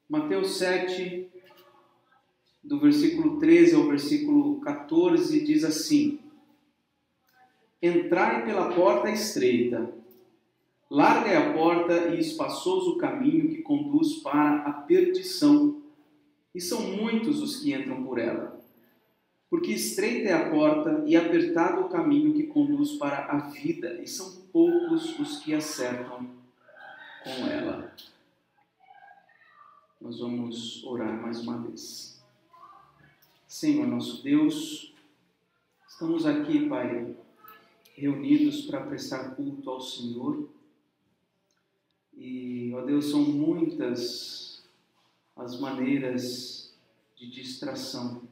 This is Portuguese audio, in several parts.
Mateus 7, do versículo 13 ao versículo 14, diz assim: Entrai pela porta estreita, larga é a porta e espaçoso o caminho que conduz para a perdição, e são muitos os que entram por ela. Porque estreita é a porta e apertado o caminho que conduz para a vida, e são poucos os que acertam com ela. Nós vamos orar mais uma vez. Senhor nosso Deus, estamos aqui, Pai, reunidos para prestar culto ao Senhor. E, ó Deus, são muitas as maneiras de distração,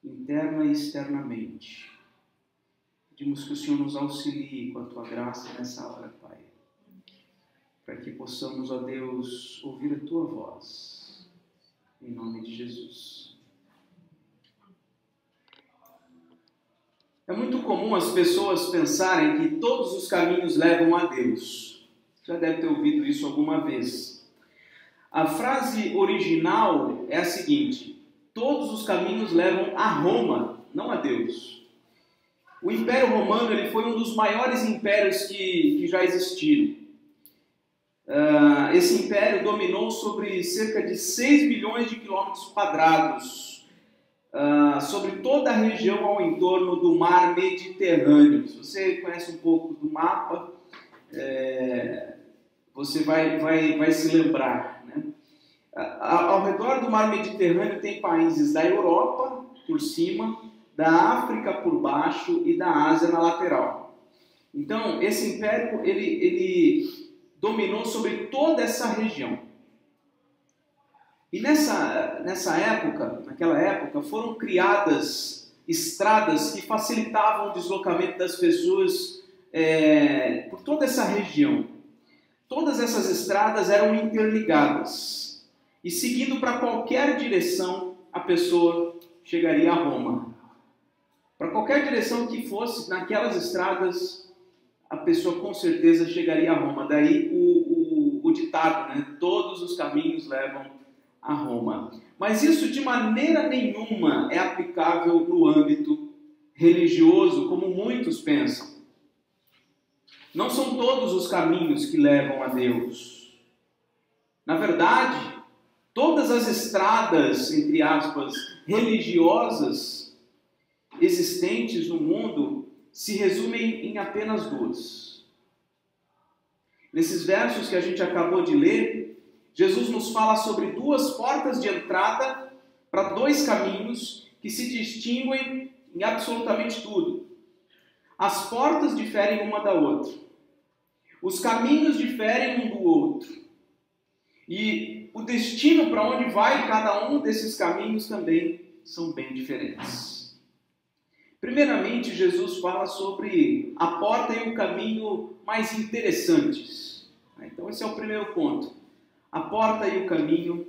interna e externamente. Pedimos que o Senhor nos auxilie com a Tua graça nessa hora, Pai, para que possamos, ó Deus, ouvir a Tua voz, em nome de Jesus. É muito comum as pessoas pensarem que todos os caminhos levam a Deus. Já deve ter ouvido isso alguma vez. A frase original é a seguinte: todos os caminhos levam a Roma, não a Deus. O Império Romano ele foi um dos maiores impérios que já existiram. Esse império dominou sobre cerca de 6 milhões de quilômetros quadrados, sobre toda a região ao entorno do mar Mediterrâneo. Se você conhece um pouco do mapa, você vai se lembrar, né? Ao redor do mar Mediterrâneo tem países da Europa por cima, da África por baixo e da Ásia na lateral. Então, esse império ele dominou sobre toda essa região. E naquela época, foram criadas estradas que facilitavam o deslocamento das pessoas por toda essa região. Todas essas estradas eram interligadas. E seguindo para qualquer direção, a pessoa chegaria a Roma. Para qualquer direção que fosse, naquelas estradas, a pessoa com certeza chegaria a Roma. Daí o ditado, né? Todos os caminhos levam a Roma. Mas isso de maneira nenhuma é aplicável no âmbito religioso, como muitos pensam. Não são todos os caminhos que levam a Deus. Na verdade, todas as estradas, entre aspas, religiosas existentes no mundo se resumem em apenas duas. Nesses versos que a gente acabou de ler, Jesus nos fala sobre duas portas de entrada para dois caminhos que se distinguem em absolutamente tudo. As portas diferem uma da outra. Os caminhos diferem um do outro. E o destino para onde vai cada um desses caminhos também são bem diferentes. Primeiramente, Jesus fala sobre a porta e o caminho mais interessantes. Então, esse é o primeiro ponto. A porta e o caminho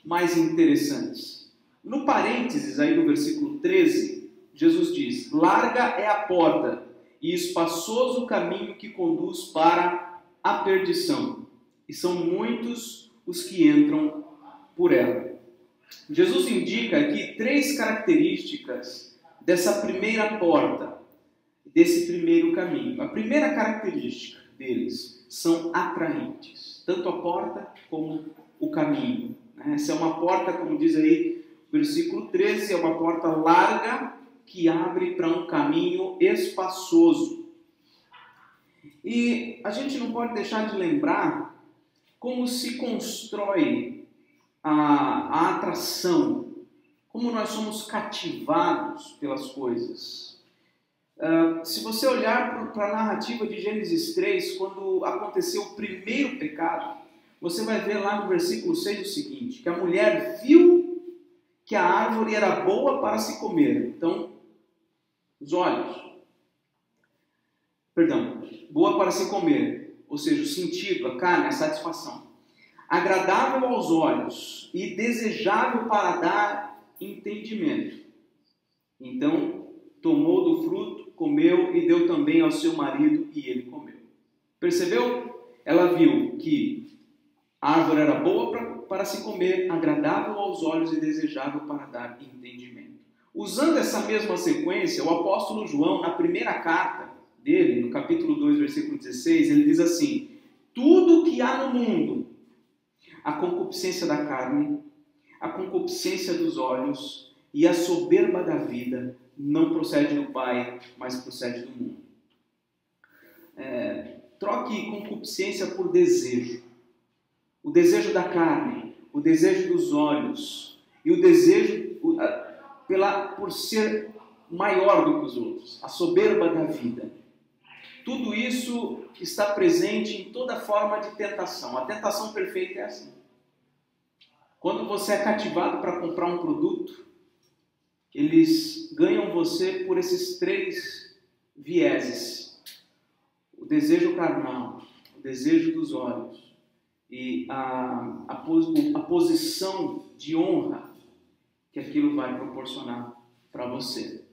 mais interessantes. No parênteses, aí no versículo 13, Jesus diz: larga é a porta e espaçoso o caminho que conduz para a perdição, e são muitos os que entram por ela. Jesus indica aqui 3 características dessa primeira porta, desse primeiro caminho. A primeira característica deles são atraentes, tanto a porta como o caminho. Essa é uma porta, como diz aí o versículo 13, é uma porta larga que abre para um caminho espaçoso. E a gente não pode deixar de lembrar como se constrói a atração, como nós somos cativados pelas coisas. Se você olhar para a narrativa de Gênesis 3, quando aconteceu o primeiro pecado, você vai ver lá no versículo 6 o seguinte, que a mulher viu que a árvore era boa para se comer. Então, boa para se comer, ou seja, o sentido, a carne, a satisfação. Agradável aos olhos e desejável para dar entendimento. Então, tomou do fruto, comeu e deu também ao seu marido e ele comeu. Percebeu? Ela viu que A árvore era boa para se comer, agradável aos olhos e desejável para dar entendimento. Usando essa mesma sequência, o apóstolo João, na primeira carta dele, no capítulo 2, versículo 16, ele diz assim: tudo que há no mundo, a concupiscência da carne, a concupiscência dos olhos e a soberba da vida, não procede do Pai, mas procede do mundo. Troque concupiscência por desejo. O desejo da carne, o desejo dos olhos e o desejo por ser maior do que os outros, a soberba da vida. Tudo isso está presente em toda forma de tentação. A tentação perfeita é assim. Quando você é cativado para comprar um produto, eles ganham você por esses 3 vieses. O desejo carnal, o desejo dos olhos e a posição de honra que aquilo vai proporcionar para você.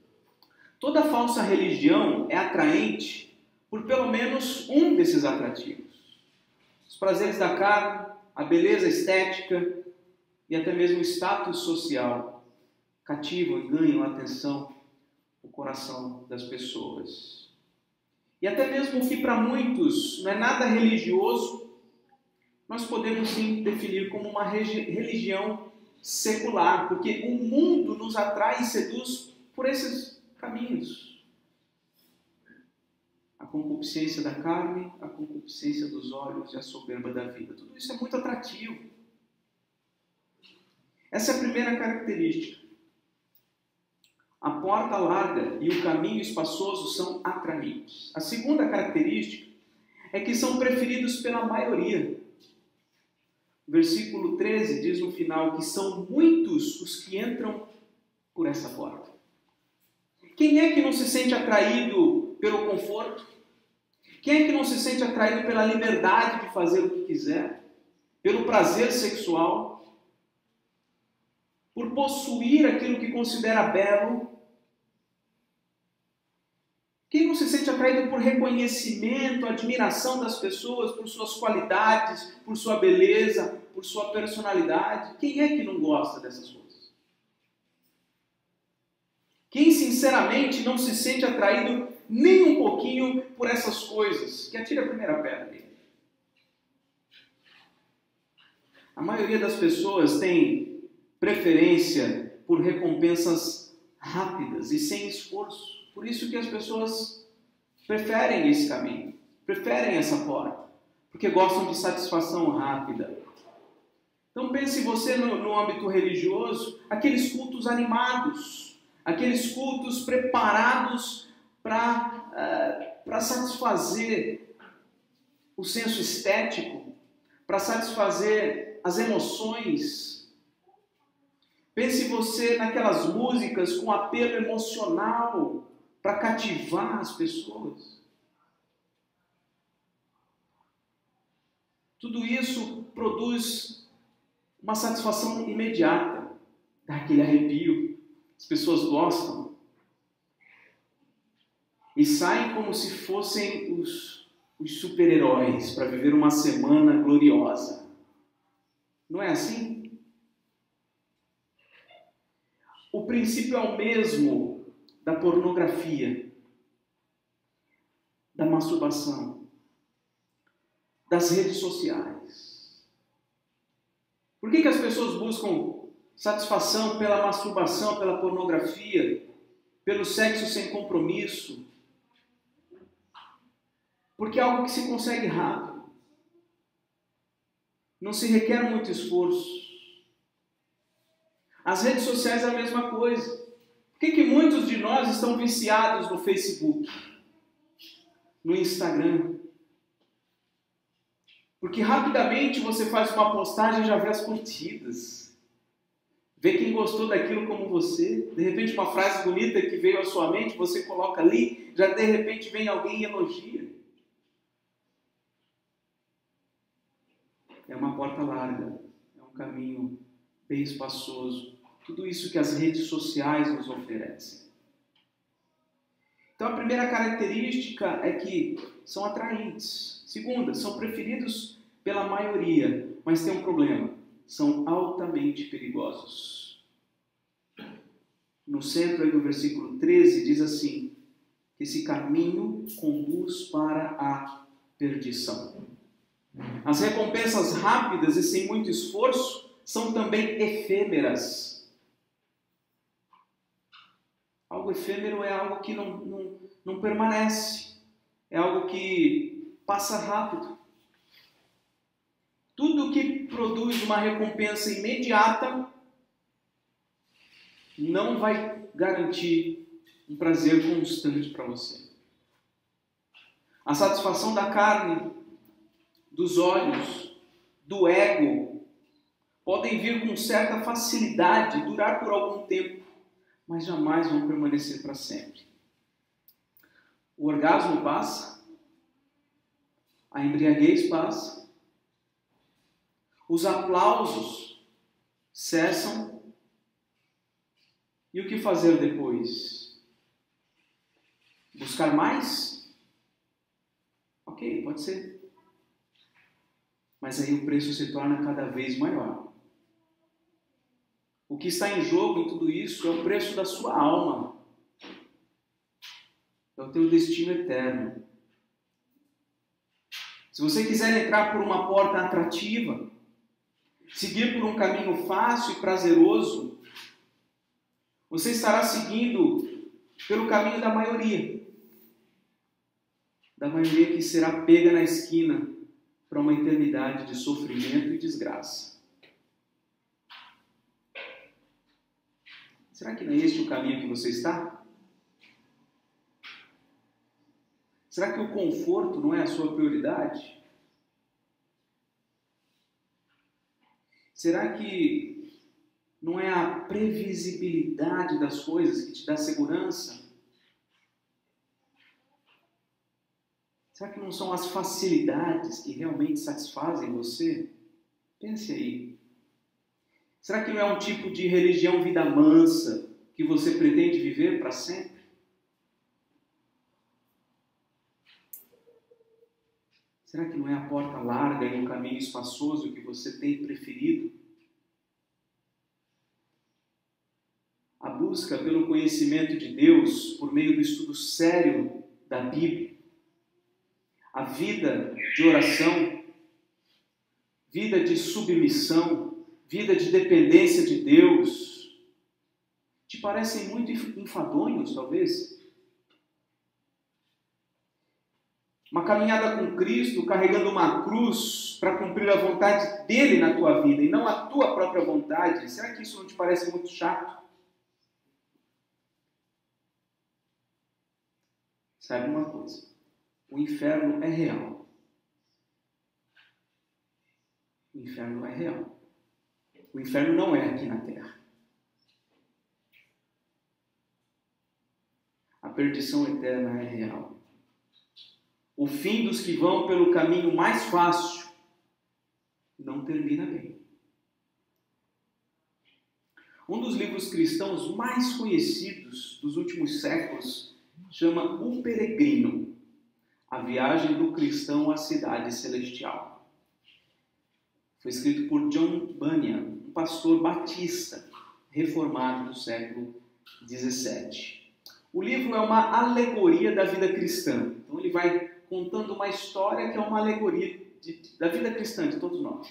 Toda falsa religião é atraente por pelo menos um desses atrativos. Os prazeres da carne, a beleza estética e até mesmo o status social cativam e ganham a atenção, o coração das pessoas. E até mesmo o que para muitos não é nada religioso, nós podemos sim definir como uma religião secular, porque o mundo nos atrai e seduz por esses caminhos. A concupiscência da carne, a concupiscência dos olhos e a soberba da vida. Tudo isso é muito atrativo. Essa é a primeira característica. A porta larga e o caminho espaçoso são atraentes. A segunda característica é que são preferidos pela maioria. Versículo 13 diz no final que são muitos os que entram por essa porta. Quem é que não se sente atraído pelo conforto? Quem é que não se sente atraído pela liberdade de fazer o que quiser? Pelo prazer sexual? Por possuir aquilo que considera belo? Quem não se sente atraído por reconhecimento, admiração das pessoas, por suas qualidades, por sua beleza, por sua personalidade? Quem é que não gosta dessas coisas? Quem sinceramente não se sente atraído nem um pouquinho por essas coisas? Que atire a primeira pedra dele. A maioria das pessoas tem preferência por recompensas rápidas e sem esforço. Por isso que as pessoas preferem esse caminho, preferem essa porta, porque gostam de satisfação rápida. Então pense você no âmbito religioso, aqueles cultos animados, aqueles cultos preparados para satisfazer o senso estético, para satisfazer as emoções. Pense você naquelas músicas com apelo emocional para cativar as pessoas. Tudo isso produz uma satisfação imediata, dá aquele arrepio, as pessoas gostam e saem como se fossem os super-heróis para viver uma semana gloriosa. Não é assim? O princípio é o mesmo da pornografia, da masturbação, das redes sociais. Por que as pessoas buscam satisfação pela masturbação, pela pornografia, pelo sexo sem compromisso? Porque é algo que se consegue rápido. Não se requer muito esforço. As redes sociais é a mesma coisa. Por que muitos de nós estão viciados no Facebook, no Instagram? Porque rapidamente você faz uma postagem e já vê as curtidas. Vê quem gostou daquilo como você. De repente uma frase bonita que veio à sua mente, você coloca ali, já de repente vem alguém e elogia. É uma porta larga, é um caminho bem espaçoso. Tudo isso que as redes sociais nos oferecem. Então a primeira característica é que são atraentes. Segunda, são preferidos pela maioria. mas tem um problema: são altamente perigosos. No centro aí do versículo 13 diz assim: que esse caminho conduz para a perdição. As recompensas rápidas e sem muito esforço são também efêmeras. Algo efêmero é algo que não permanece, é algo que passa rápido. Tudo que produz uma recompensa imediata não vai garantir um prazer constante para você. A satisfação da carne, dos olhos, do ego, podem vir com certa facilidade, durar por algum tempo, mas jamais vão permanecer para sempre. O orgasmo passa, a embriaguez passa, os aplausos cessam, e o que fazer depois? Buscar mais? Ok, pode ser. Mas aí o preço se torna cada vez maior. O que está em jogo em tudo isso é o preço da sua alma. É o teu destino eterno. Se você quiser entrar por uma porta atrativa, seguir por um caminho fácil e prazeroso, você estará seguindo pelo caminho da maioria. Da maioria que será pega na esquina para uma eternidade de sofrimento e desgraça. Será que não é este o caminho que você está? Será que o conforto não é a sua prioridade? Será que não é a previsibilidade das coisas que te dá segurança? Será que não são as facilidades que realmente satisfazem você? Pense aí. Será que não é um tipo de religião vida mansa que você pretende viver para sempre? Será que não é a porta larga e um caminho espaçoso que você tem preferido? A busca pelo conhecimento de Deus por meio do estudo sério da Bíblia, a vida de oração, vida de submissão, vida de dependência de Deus, te parecem muito enfadonhos, talvez? Uma caminhada com Cristo, carregando uma cruz para cumprir a vontade dele na tua vida e não a tua própria vontade, será que isso não te parece muito chato? Sabe uma coisa? O inferno é real. O inferno é real. O inferno não é aqui na terra. A perdição eterna é real. O fim dos que vão pelo caminho mais fácil não termina bem. Um dos livros cristãos mais conhecidos dos últimos séculos chama O Peregrino, a viagem do cristão à cidade celestial. Foi escrito por John Bunyan, um pastor batista reformado do século XVII. O livro é uma alegoria da vida cristã. Então ele vai contando uma história que é uma alegoria da vida cristã de todos nós.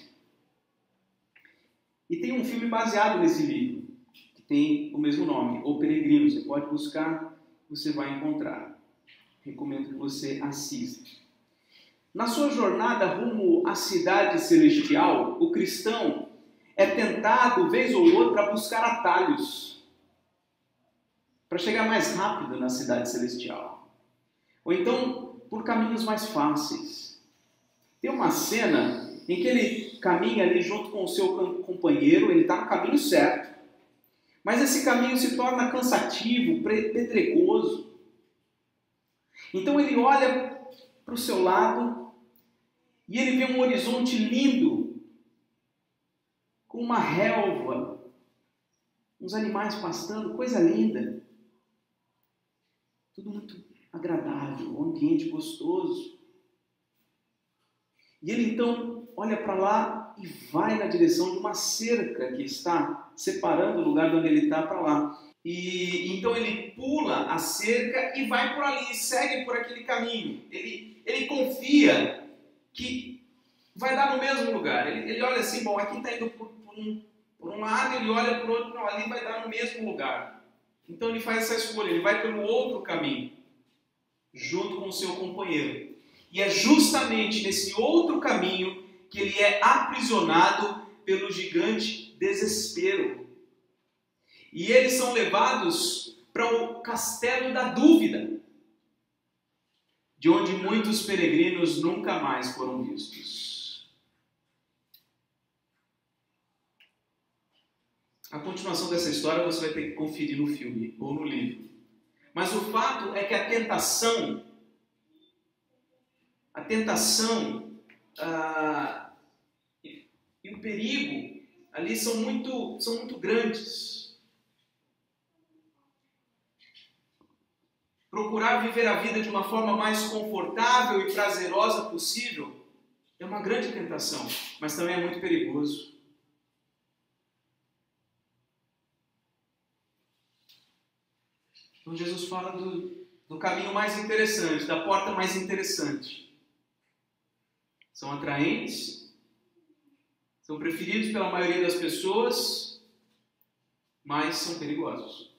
E tem um filme baseado nesse livro, que tem o mesmo nome, O Peregrino. Você pode buscar, você vai encontrar. Recomendo que você assista. Na sua jornada rumo à cidade celestial, o cristão é tentado, vez ou outra, a buscar atalhos para chegar mais rápido na cidade celestial. Ou então, por caminhos mais fáceis. Tem uma cena em que ele caminha ali junto com o seu companheiro, ele está no caminho certo, mas esse caminho se torna cansativo, pedregoso. Então ele olha para o seu lado e ele vê um horizonte lindo, com uma relva, uns animais pastando, coisa linda. Tudo muito agradável, um ambiente gostoso. E ele então olha para lá e vai na direção de uma cerca que está separando o lugar de onde ele está para lá. E então ele pula a cerca e vai por ali, segue por aquele caminho. Ele confia que vai dar no mesmo lugar. Ele olha assim, bom, aqui está indo por um lado, ele olha para o outro, não, ali vai dar no mesmo lugar. Então ele faz essa escolha, ele vai pelo outro caminho, junto com o seu companheiro. E é justamente nesse outro caminho que ele é aprisionado pelo gigante desespero. E eles são levados para o castelo da dúvida, de onde muitos peregrinos nunca mais foram vistos. A continuação dessa história você vai ter que conferir no filme ou no livro. Mas o fato é que a tentação e o perigo ali são muito grandes. Procurar viver a vida de uma forma mais confortável e prazerosa possível é uma grande tentação, mas também é muito perigoso. Então Jesus fala do caminho mais interessante, da porta mais interessante. São atraentes, são preferidos pela maioria das pessoas, mas são perigosos.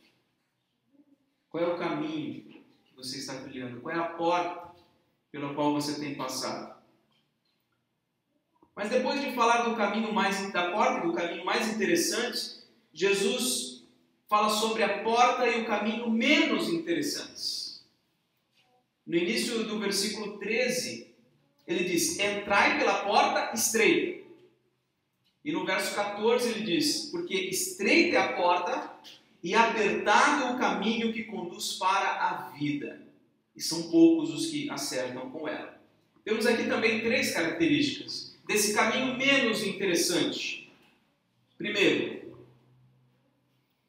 Qual é o caminho que você está trilhando? Qual é a porta pela qual você tem passado? Mas depois de falar da porta e do caminho mais interessante, Jesus fala sobre a porta e o caminho menos interessantes. No início do versículo 13, ele diz, entrai pela porta estreita. E no verso 14 ele diz, porque estreita é a porta e apertado o caminho que conduz para a vida. E são poucos os que acertam com ela. Temos aqui também 3 características desse caminho menos interessante. Primeiro,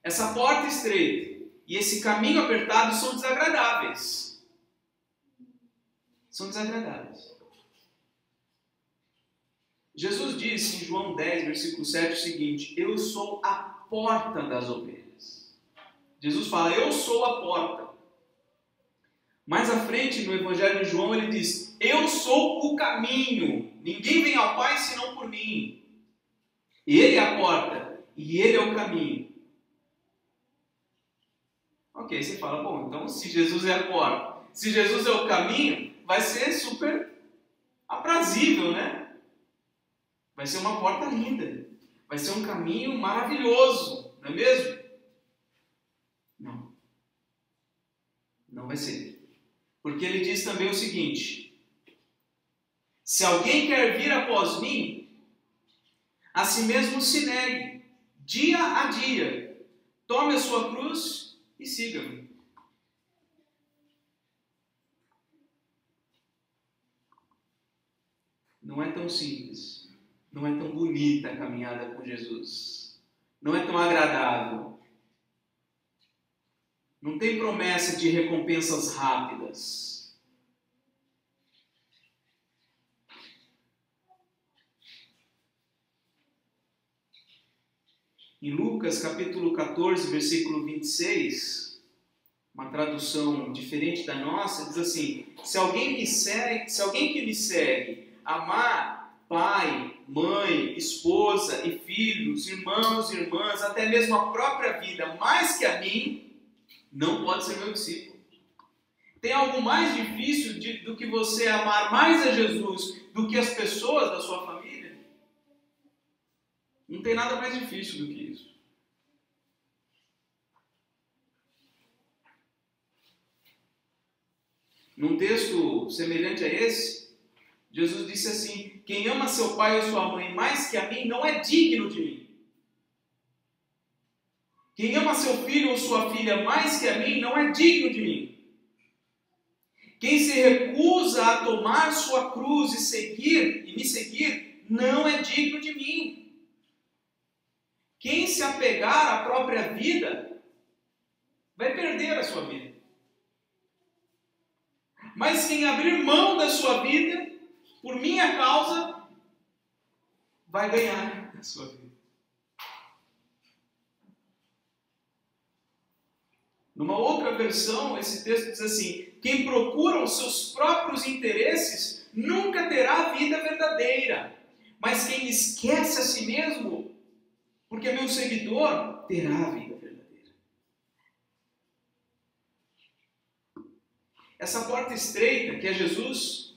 essa porta estreita e esse caminho apertado são desagradáveis. São desagradáveis. Jesus disse em João 10, versículo 7 o seguinte, eu sou a porta das ovelhas. Jesus fala, eu sou a porta. Mais à frente, no Evangelho de João, ele diz, eu sou o caminho. Ninguém vem ao Pai senão por mim. Ele é a porta e ele é o caminho. Ok, você fala, bom, então se Jesus é a porta, se Jesus é o caminho, vai ser super aprazível, né? Vai ser uma porta linda. Vai ser um caminho maravilhoso, não é mesmo? Não. Não vai ser. Porque ele diz também o seguinte, se alguém quer vir após mim, a si mesmo se negue, dia a dia, tome a sua cruz e siga-me. Não é tão simples, não é tão bonita a caminhada com Jesus, não é tão agradável. Não tem promessa de recompensas rápidas. Em Lucas capítulo 14, versículo 26, uma tradução diferente da nossa, diz assim, se alguém que me segue amar pai, mãe, esposa e filhos, irmãos e irmãs, até mesmo a própria vida, mais que a mim, não pode ser meu discípulo. Tem algo mais difícil do que você amar mais a Jesus do que as pessoas da sua família? Não tem nada mais difícil do que isso. Num texto semelhante a esse, Jesus disse assim, quem ama seu pai ou sua mãe mais que a mim não é digno de mim. Quem ama seu filho ou sua filha mais que a mim não é digno de mim. Quem se recusa a tomar sua cruz e me seguir, não é digno de mim. Quem se apegar à própria vida, vai perder a sua vida. Mas quem abrir mão da sua vida, por minha causa, vai ganhar na sua vida. Numa outra versão, esse texto diz assim: quem procura os seus próprios interesses nunca terá a vida verdadeira, mas quem esquece a si mesmo, porque é meu seguidor, terá a vida verdadeira. Essa porta estreita, que é Jesus,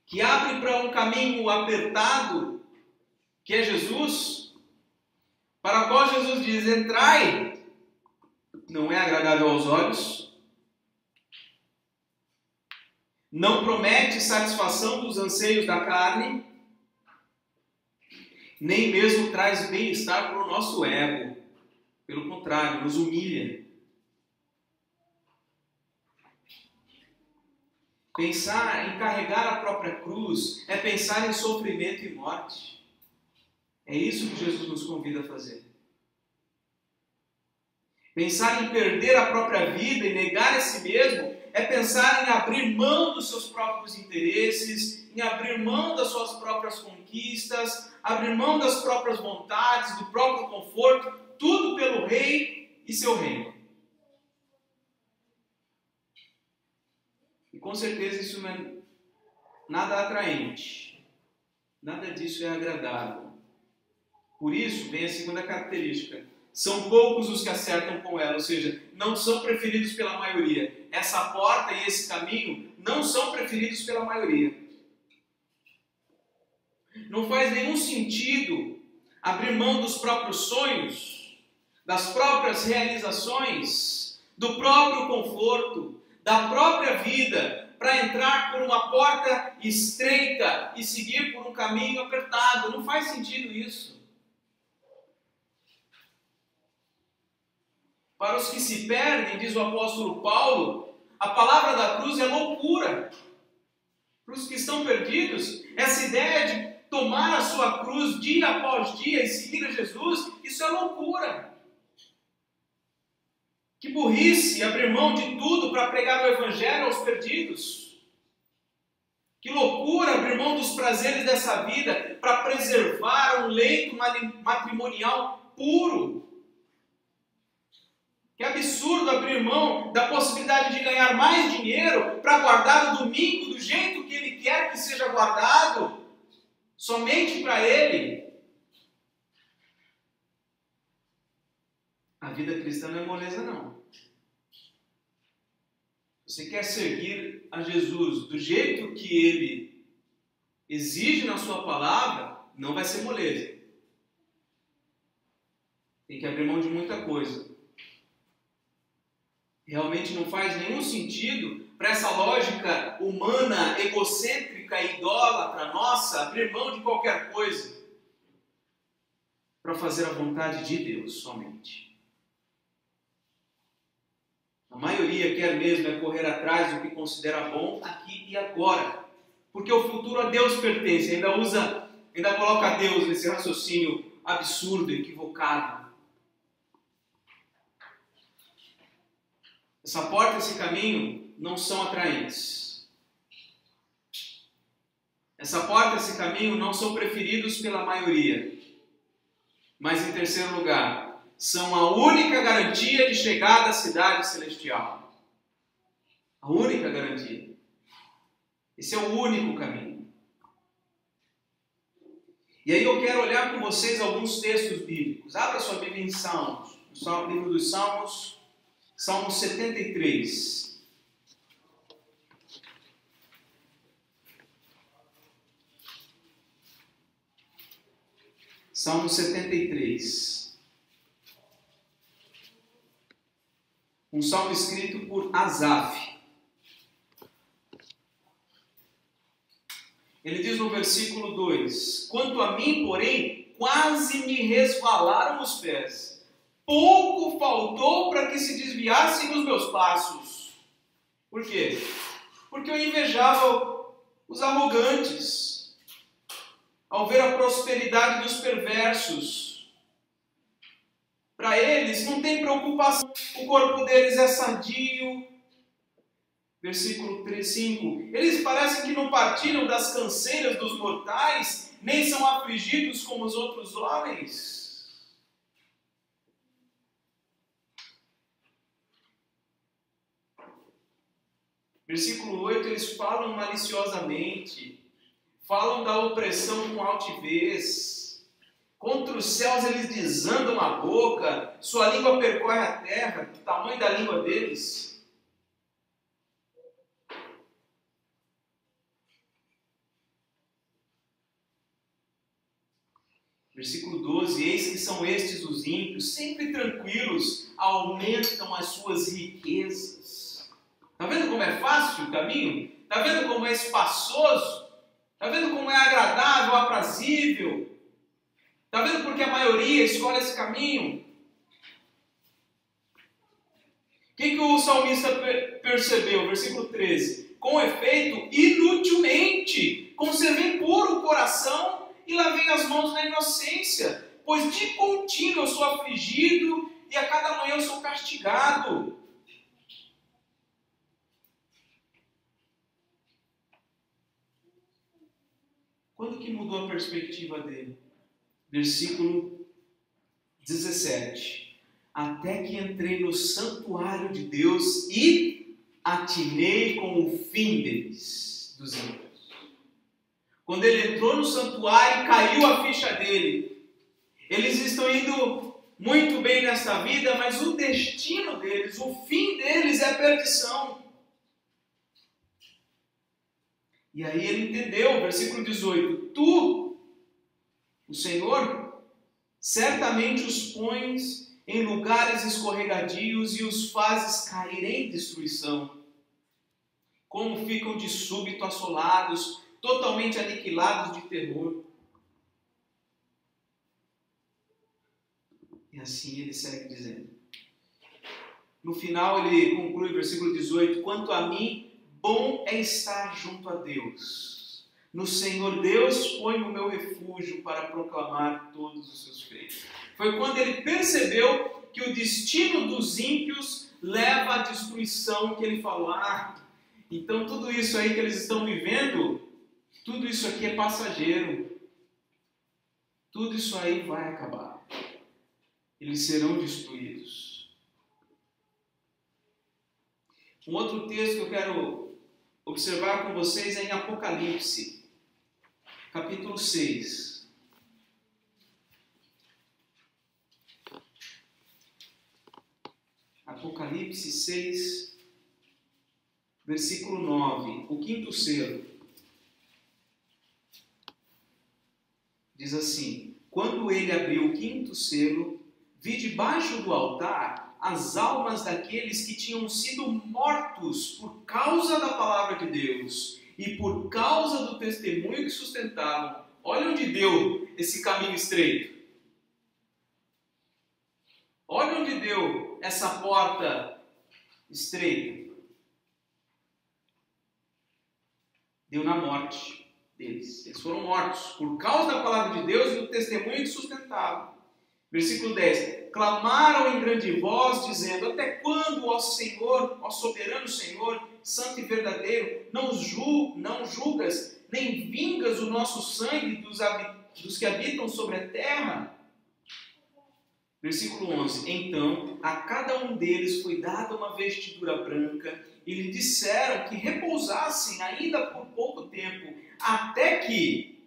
que abre para um caminho apertado, que é Jesus, para o qual Jesus diz: entrai, não é agradável aos olhos, não promete satisfação dos anseios da carne, nem mesmo traz bem-estar para o nosso ego. Pelo contrário, nos humilha. Pensar em carregar a própria cruz é pensar em sofrimento e morte. É isso que Jesus nos convida a fazer. Pensar em perder a própria vida e negar a si mesmo é pensar em abrir mão dos seus próprios interesses, em abrir mão das suas próprias conquistas, abrir mão das próprias vontades, do próprio conforto, tudo pelo Rei e seu reino. E com certeza isso não é nada atraente, nada disso é agradável. Por isso vem a segunda característica: são poucos os que acertam com ela, ou seja, não são preferidos pela maioria. Essa porta e esse caminho não são preferidos pela maioria. Não faz nenhum sentido abrir mão dos próprios sonhos, das próprias realizações, do próprio conforto, da própria vida, para entrar por uma porta estreita e seguir por um caminho apertado. Não faz sentido isso. Para os que se perdem, diz o apóstolo Paulo, a palavra da cruz é loucura. Para os que estão perdidos, essa ideia de tomar a sua cruz dia após dia e seguir a Jesus, isso é loucura. Que burrice abrir mão de tudo para pregar o evangelho aos perdidos. Que loucura abrir mão dos prazeres dessa vida para preservar um leito matrimonial puro. Que absurdo abrir mão da possibilidade de ganhar mais dinheiro para guardar o domingo do jeito que ele quer que seja guardado, somente para ele. A vida cristã não é moleza, não. Você quer seguir a Jesus do jeito que ele exige na sua palavra, não vai ser moleza. Tem que abrir mão de muita coisa. Realmente não faz nenhum sentido para essa lógica humana, egocêntrica e idólatra nossa, abrir mão de qualquer coisa para fazer a vontade de Deus somente. A maioria quer mesmo é correr atrás do que considera bom aqui e agora, porque o futuro a Deus pertence. Ainda coloca Deus nesse raciocínio absurdo, equivocado. Essa porta e esse caminho não são atraentes. Essa porta e esse caminho não são preferidos pela maioria. Mas, em terceiro lugar, são a única garantia de chegada à cidade celestial. A única garantia. Esse é o único caminho. E aí eu quero olhar com vocês alguns textos bíblicos. Abra sua Bíblia em Salmos. No livro dos Salmos, Salmo 73. Salmo 73. Um salmo escrito por Asaf. Ele diz no versículo 2: quanto a mim, porém, quase me resvalaram os pés. Pouco faltou para que se desviassem os meus passos. Por quê? Porque eu invejava os arrogantes, ao ver a prosperidade dos perversos. Para eles não tem preocupação, o corpo deles é sadio, Versículo 5. Eles parecem que não partilham das canseiras dos mortais, nem são afligidos como os outros homens. Versículo 8, eles falam maliciosamente, falam da opressão com altivez, contra os céus eles desandam a boca, sua língua percorre a terra, do tamanho da língua deles. Versículo 12, eis que são estes os ímpios, sempre tranquilos, aumentam as suas riquezas. Está vendo como é fácil o caminho? Está vendo como é espaçoso? Está vendo como é agradável, aprazível? Está vendo porque a maioria escolhe esse caminho? O que o salmista percebeu? Versículo 13. Com efeito, inutilmente conservei puro o coração e lavei as mãos na inocência, pois de contínuo eu sou afligido e a cada manhã eu sou castigado. Quando que mudou a perspectiva dele? Versículo 17. Até que entrei no santuário de Deus e atinei com o fim deles, dos ímpios. Quando ele entrou no santuário, caiu a ficha dele. Eles estão indo muito bem nessa vida, mas o destino deles, o fim deles é a perdição. E aí ele entendeu, versículo 18, tu, o Senhor, certamente os pões em lugares escorregadios e os fazes cair em destruição. Como ficam de súbito assolados, totalmente aniquilados de terror. E assim ele segue dizendo. No final ele conclui, versículo 18, quanto a mim, bom é estar junto a Deus. No Senhor Deus ponho o meu refúgio para proclamar todos os seus feitos. Foi quando ele percebeu que o destino dos ímpios leva à destruição que ele falou, então tudo isso aí que eles estão vivendo, tudo isso aqui é passageiro. Tudo isso aí vai acabar. Eles serão destruídos. Um outro texto que eu quero observar com vocês é em Apocalipse, capítulo 6. Apocalipse 6, versículo 9, o quinto selo. Diz assim, quando ele abriu o quinto selo, vi debaixo do altar as almas daqueles que tinham sido mortos por causa da palavra de Deus e por causa do testemunho que sustentavam. Olha onde deu esse caminho estreito. Olha onde deu essa porta estreita. Deu na morte deles. Eles foram mortos por causa da palavra de Deus e do testemunho que sustentavam. Versículo 10. Clamaram em grande voz, dizendo, até quando, ó Senhor, ó soberano Senhor, santo e verdadeiro, não julgas, nem vingas o nosso sangue dos que habitam sobre a terra? Versículo 11. Então, a cada um deles foi dada uma vestidura branca, e lhe disseram que repousassem ainda por pouco tempo, até que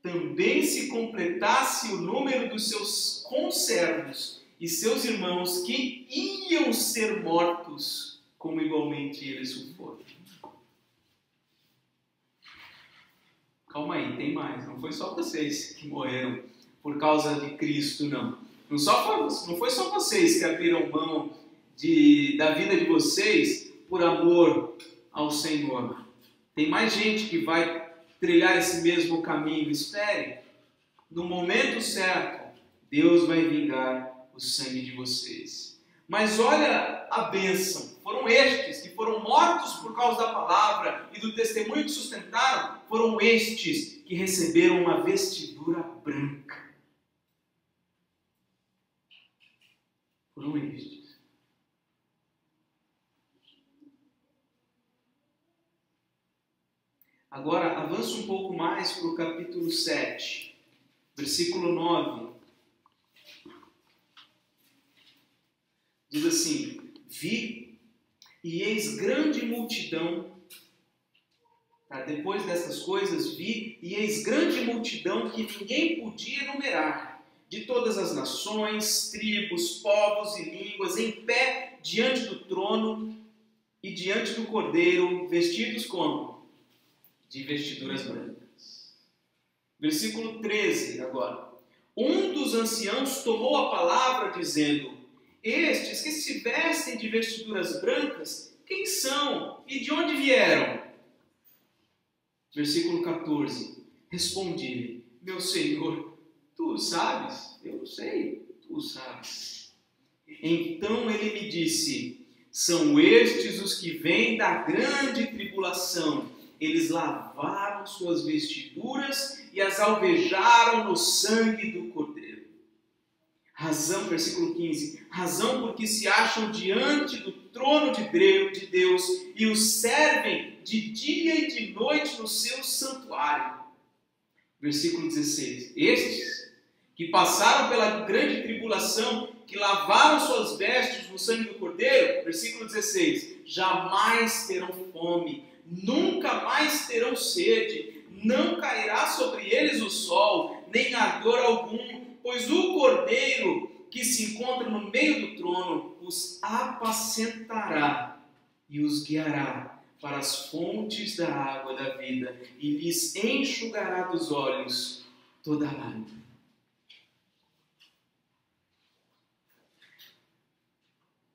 também se completasse o número dos seus conservos e seus irmãos que iam ser mortos, como igualmente eles o foram. Calma aí, tem mais. Não foi só vocês que morreram por causa de Cristo, não. Não foi só vocês que abriram mão da vida de vocês por amor ao Senhor. Tem mais gente que vai trilhar esse mesmo caminho. Espere, no momento certo, Deus vai vingar o sangue de vocês. Mas olha a bênção. Foram estes que foram mortos por causa da palavra e do testemunho que sustentaram, foram estes que receberam uma vestidura branca. Foram estes. Avance um pouco mais para o capítulo 7, versículo 9. Diz assim: vi e eis grande multidão. Tá? Depois dessas coisas, vi e eis grande multidão que ninguém podia enumerar, de todas as nações, tribos, povos e línguas, em pé diante do trono e diante do Cordeiro, vestidos como? De vestiduras brancas. Versículo 13 agora. Um dos anciãos tomou a palavra dizendo: estes que se vestem de vestiduras brancas, quem são e de onde vieram? Versículo 14. Respondi-lhe: meu Senhor, tu sabes? Eu sei, tu sabes. Então ele me disse: são estes os que vêm da grande tribulação. Eles lavaram suas vestiduras e as alvejaram no sangue do Cordeiro. Razão, versículo 15, razão porque se acham diante do trono de Deus e o servem de dia e de noite no seu santuário. Versículo 16, estes que passaram pela grande tribulação, que lavaram suas vestes no sangue do Cordeiro, versículo 16, jamais terão fome, nunca mais terão sede, não cairá sobre eles o sol, nem ardor algum, pois o Cordeiro que se encontra no meio do trono os apacentará e os guiará para as fontes da água da vida e lhes enxugará dos olhos toda a lágrima.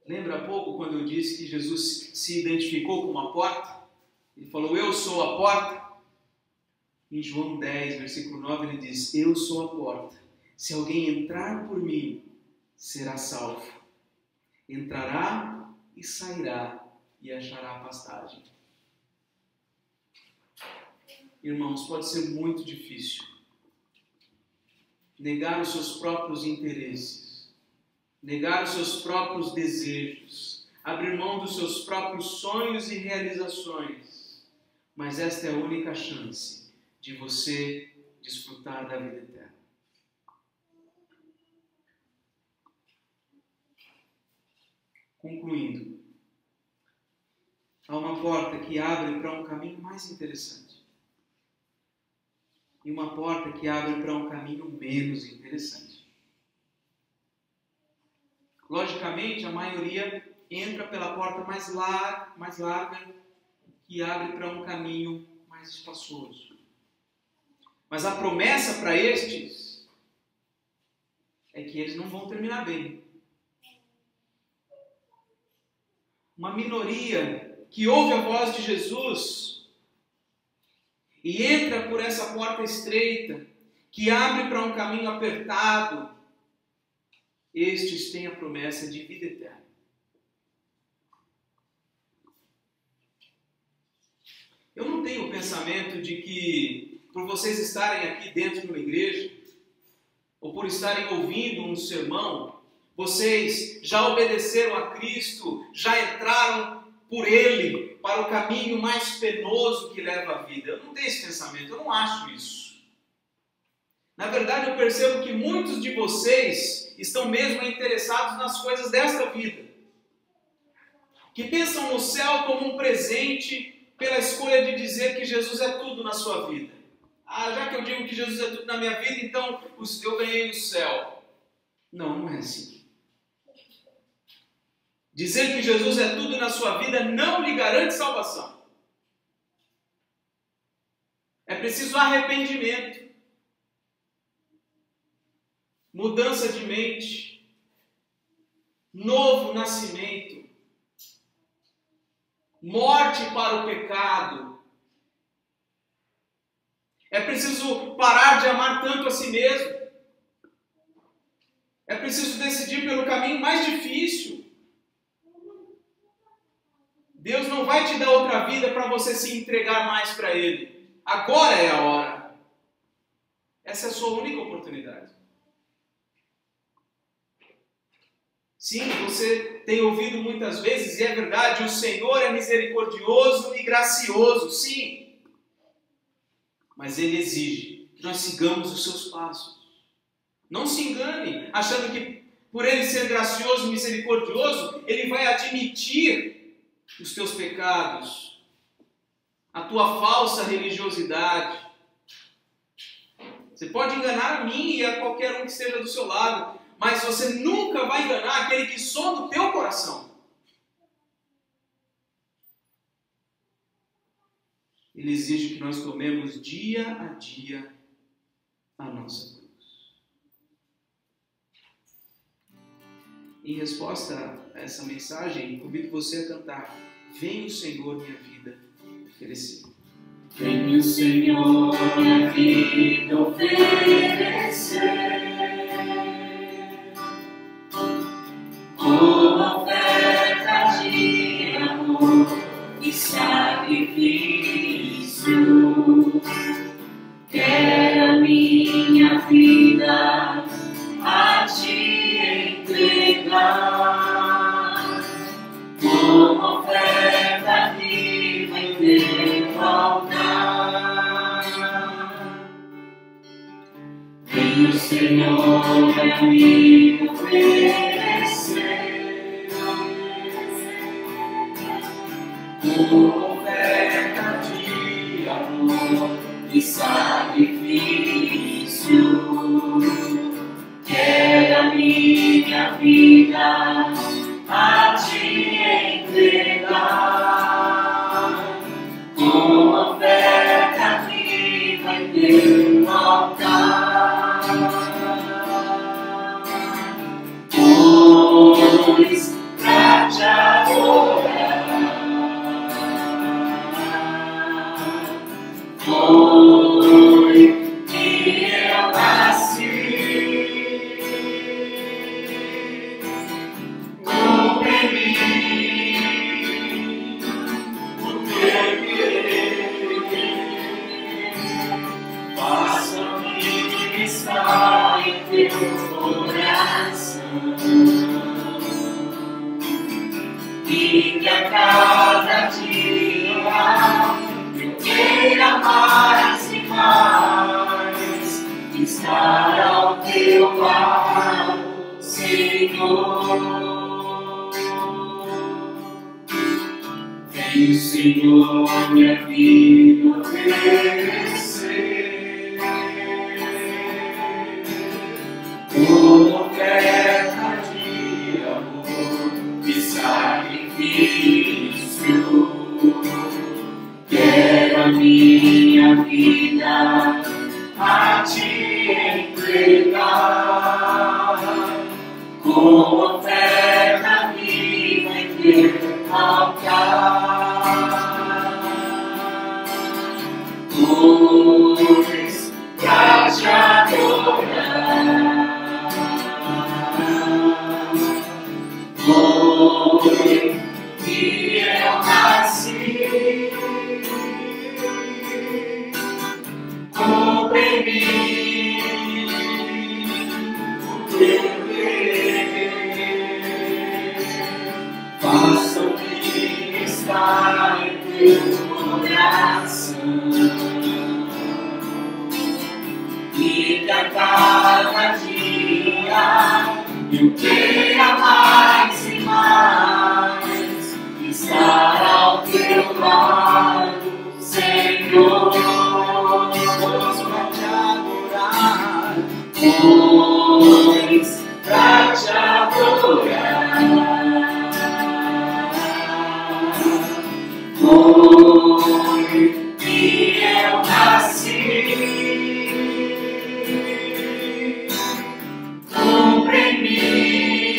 Lembra há pouco quando eu disse que Jesus se identificou com uma porta? Ele falou: eu sou a porta. Em João 10, versículo 9, ele diz: eu sou a porta. Se alguém entrar por mim, será salvo. Entrará e sairá e achará pastagem. Irmãos, pode ser muito difícil negar os seus próprios interesses, negar os seus próprios desejos, abrir mão dos seus próprios sonhos e realizações. Mas esta é a única chance de você desfrutar da vida eterna. Concluindo, há uma porta que abre para um caminho mais interessante e uma porta que abre para um caminho menos interessante. Logicamente, a maioria entra pela porta mais larga, que abre para um caminho mais espaçoso. Mas a promessa para estes é que eles não vão terminar bem. Uma minoria que ouve a voz de Jesus e entra por essa porta estreita, que abre para um caminho apertado, estes têm a promessa de vida eterna. Eu não tenho o pensamento de que, por vocês estarem aqui dentro de uma igreja, ou por estarem ouvindo um sermão, vocês já obedeceram a Cristo, já entraram por Ele para o caminho mais penoso que leva à vida. Eu não tenho esse pensamento, eu não acho isso. Na verdade, eu percebo que muitos de vocês estão mesmo interessados nas coisas desta vida, que pensam no céu como um presente pela escolha de dizer que Jesus é tudo na sua vida. Já que eu digo que Jesus é tudo na minha vida, então eu ganhei o céu. Não, não é assim. Dizer que Jesus é tudo na sua vida não lhe garante salvação. É preciso arrependimento, mudança de mente, novo nascimento, morte para o pecado. É preciso parar de amar tanto a si mesmo. É preciso decidir pelo caminho mais difícil. Deus não vai te dar outra vida para você se entregar mais para Ele. Agora é a hora. Essa é a sua única oportunidade. Sim, você tem ouvido muitas vezes, e é verdade, o Senhor é misericordioso e gracioso, sim. mas Ele exige que nós sigamos os seus passos. Não se engane, achando que por Ele ser gracioso e misericordioso, Ele vai admitir os teus pecados, a tua falsa religiosidade. Você pode enganar a mim e a qualquer um que esteja do seu lado, mas você nunca vai enganar aquele que sonda o teu coração. Ele exige que nós tomemos dia a dia a nossa cruz. Em resposta a essa mensagem, convido você a cantar: Vem o Senhor, minha vida, oferecer. Vem o Senhor, minha vida oferecer, como oferta de amor e sacrifício. Quero a minha vida a te entregar, como oferta viva em teu altar. Vem o Senhor, minha vida oferecer, como oferta de amor e sacrifício. Quero a minha vida a te entregar, como oferta viva em teu altar. Pois pra te adorar foi que eu nasci. E que a cada dia eu queira mais e mais estar ao teu lado, Senhor. Vem o Senhor, minha vida oferecer, como oferta de amor e sacrifício. Quero a minha vida a te entregar, como oferta viva em teu altar. Pois pra te adorar foi que eu nasci. Compre em mim o teu querer, faça-me estar em teu coração, e que a cada dia eu queira mais e mais estar ao teu lado, Senhor. Pois pra te adorar foi que eu nasci. Compre em mim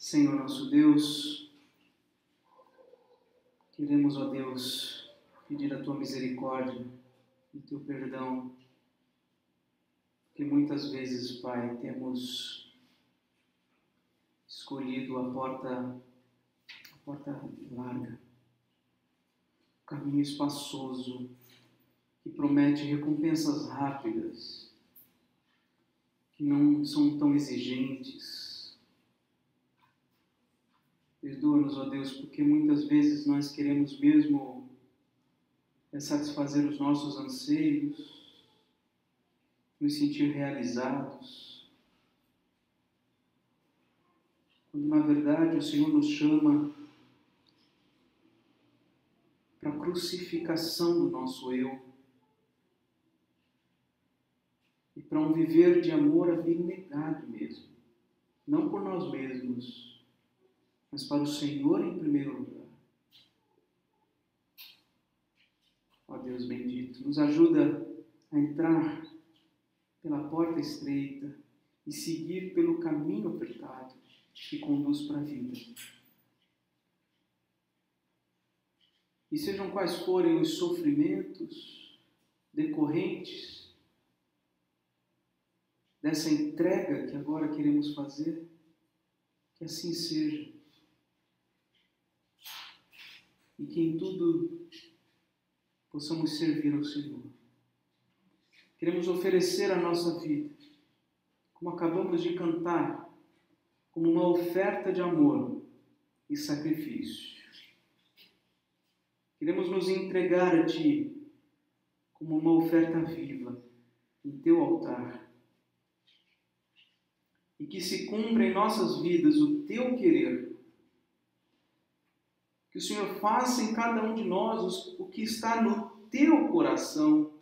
Senhor nosso Deus, queremos, ó Deus, pedir a Tua misericórdia e Teu perdão, porque muitas vezes, Pai, temos escolhido a porta larga, o caminho espaçoso, que promete recompensas rápidas, que não são tão exigentes. Perdoa-nos, ó Deus, porque muitas vezes nós queremos mesmo satisfazer os nossos anseios, nos sentir realizados, quando na verdade o Senhor nos chama para a crucificação do nosso eu e para um viver de amor abnegado mesmo, não por nós mesmos, mas para o Senhor em primeiro lugar. Ó Deus bendito, nos ajuda a entrar pela porta estreita e seguir pelo caminho apertado que conduz para a vida. E sejam quais forem os sofrimentos decorrentes dessa entrega que agora queremos fazer, que assim seja. E que em tudo possamos servir ao Senhor. Queremos oferecer a nossa vida, como acabamos de cantar, como uma oferta de amor e sacrifício. Queremos nos entregar a Ti como uma oferta viva em Teu altar. E que se cumpra em nossas vidas o Teu querer. Que o Senhor faça em cada um de nós o que está no Teu coração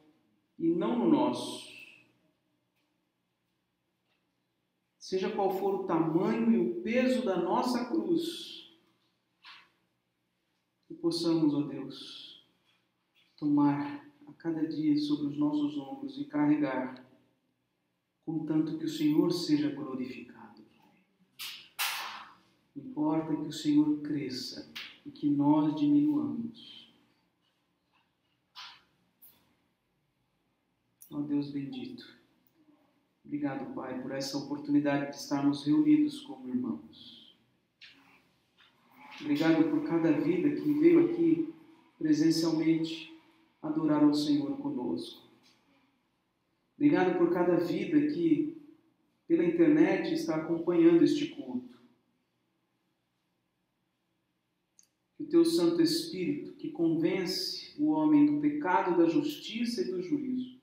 e não no nosso. Seja qual for o tamanho e o peso da nossa cruz, que possamos, ó Deus, tomar a cada dia sobre os nossos ombros e carregar, contanto que o Senhor seja glorificado. Importa que o Senhor cresça e que nós diminuamos. Ó Deus bendito, obrigado, Pai, por essa oportunidade de estarmos reunidos como irmãos. Obrigado por cada vida que veio aqui presencialmente adorar ao Senhor conosco. Obrigado por cada vida que pela internet está acompanhando este culto. Que o Teu Santo Espírito, que convence o homem do pecado, da justiça e do juízo,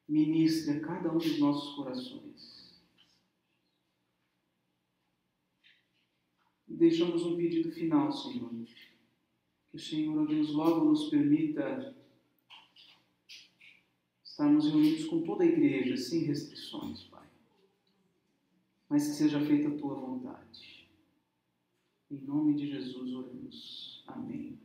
ministre a cada um dos nossos corações. E deixamos um pedido final, Senhor. Que o Senhor, ó Deus, logo nos permita estarmos reunidos com toda a igreja, sem restrições, Pai. Mas que seja feita a Tua vontade. Em nome de Jesus oramos. Amém.